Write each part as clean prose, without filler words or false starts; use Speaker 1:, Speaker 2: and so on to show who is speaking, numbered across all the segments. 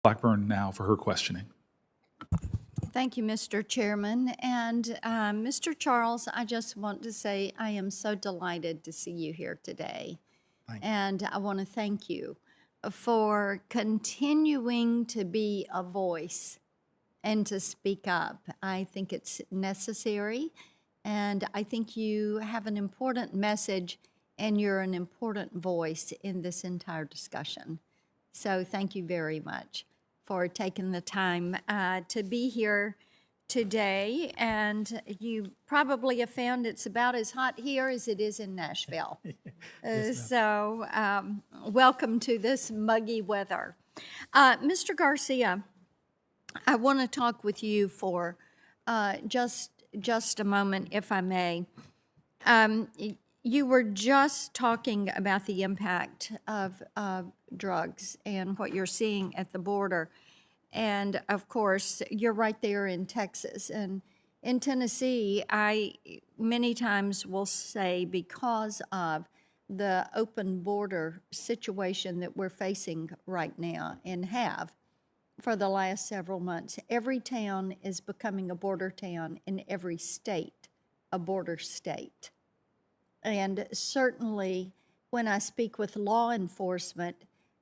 Speaker 1: Blackburn now for her questioning.
Speaker 2: Thank you, Mr. Chairman. And Mr. Charles, I just want to say I am so delighted to see you here today. And I want to thank you for continuing to be a voice and to speak up. I think it's necessary, and I think you have an important message, and you're an important voice in this entire discussion. So thank you very much for taking the time to be here today. And you probably have found it's about as hot here as it is in Nashville. So welcome to this muggy weather. Mr. Garcia, I want to talk with you for just a moment, if I may. You were just talking about the impact of drugs and what you're seeing at the border. And of course, you're right there in Texas. And in Tennessee, I many times will say, because of the open border situation that we're facing right now and have for the last several months, every town is becoming a border town, and every state a border state. And certainly, when I speak with law enforcement,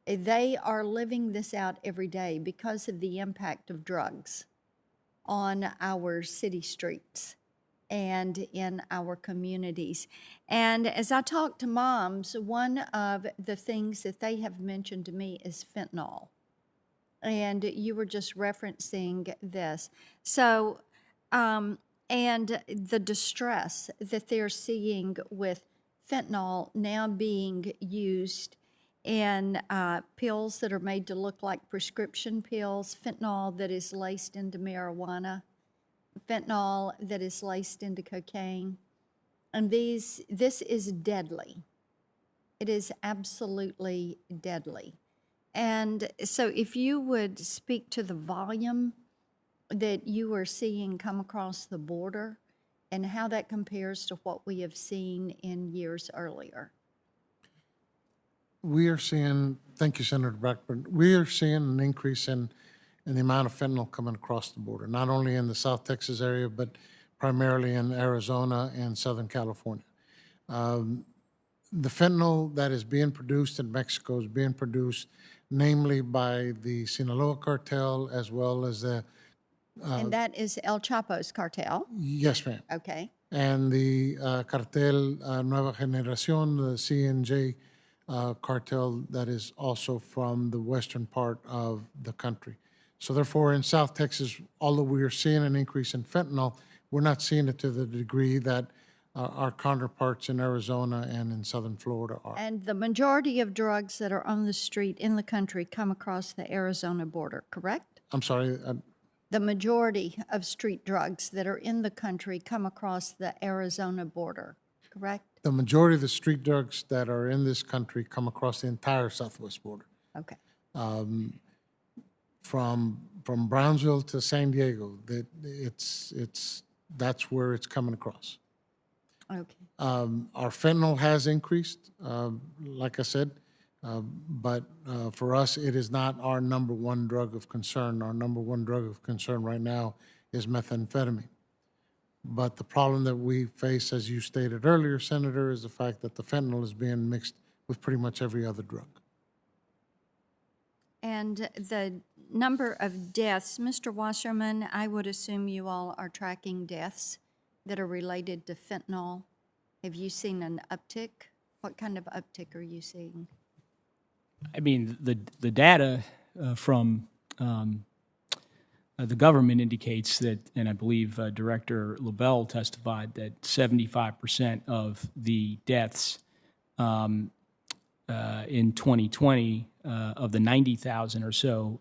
Speaker 2: they are living this out every day because of the impact of drugs on our city streets and in our communities. And as I talk to moms, one of the things that they have mentioned to me is fentanyl. And you were just referencing this. So, and the distress that they're seeing with fentanyl now being used in pills that are made to look like prescription pills, fentanyl that is laced into marijuana, fentanyl that is laced into cocaine. And this is deadly. It is absolutely deadly. And so if you would speak to the volume that you are seeing come across the border and how that compares to what we have seen in years earlier.
Speaker 3: We are seeing, thank you, Senator Blackburn, we are seeing an increase in the amount of fentanyl coming across the border, not only in the South Texas area, but primarily in Arizona and Southern California. The fentanyl that is being produced in Mexico is being produced namely by the Sinaloa cartel as well as the...
Speaker 2: and that is El Chapo's cartel?
Speaker 3: Yes, ma'am.
Speaker 2: Okay.
Speaker 3: And the Cartel Nueva Generación, the C&J cartel that is also from the western part of the country. So therefore, in South Texas, although we are seeing an increase in fentanyl, we're not seeing it to the degree that our counterparts in Arizona and in southern Florida are.
Speaker 2: And the majority of drugs that are on the street in the country come across the Arizona border, correct?
Speaker 3: I'm sorry?
Speaker 2: The majority of street drugs that are in the country come across the Arizona border, correct?
Speaker 3: The majority of the street drugs that are in this country come across the entire southwest border.
Speaker 2: Okay.
Speaker 3: From Brownsville to San Diego, that's where it's coming across.
Speaker 2: Okay.
Speaker 3: Our fentanyl has increased, like I said, but for us, it is not our number one drug of concern. Our number one drug of concern right now is methamphetamine. But the problem that we face, as you stated earlier, Senator, is the fact that the fentanyl is being mixed with pretty much every other drug.
Speaker 2: And the number of deaths, Mr. Wasserman, I would assume you all are tracking deaths that are related to fentanyl. Have you seen an uptick? What kind of uptick are you seeing?
Speaker 4: I mean, the data from the government indicates that, and I believe Director LaBelle testified that 75% of the deaths in 2020 of the 90,000 or so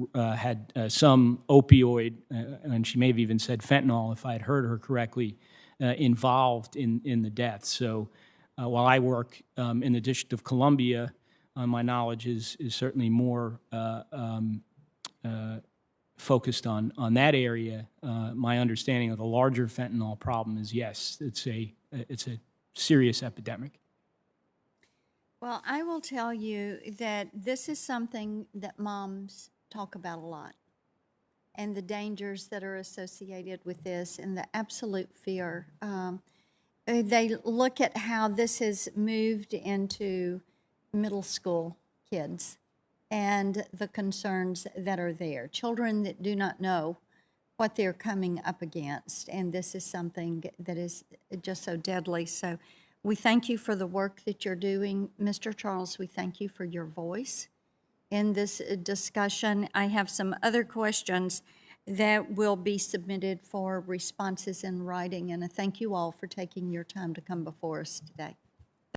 Speaker 4: had some opioid, and she may have even said fentanyl, if I had heard her correctly, involved in the deaths. So while I work in the District of Columbia, my knowledge is certainly more focused on that area. My understanding of the larger fentanyl problem is, yes, it's a serious epidemic.
Speaker 2: Well, I will tell you that this is something that moms talk about a lot, and the dangers that are associated with this and the absolute fear. They look at how this has moved into middle school kids and the concerns that are there. Children that do not know what they're coming up against, and this is something that is just so deadly. So we thank you for the work that you're doing. Mr. Charles, we thank you for your voice in this discussion. I have some other questions that will be submitted for responses in writing, and I thank you all for taking your time to come before us today.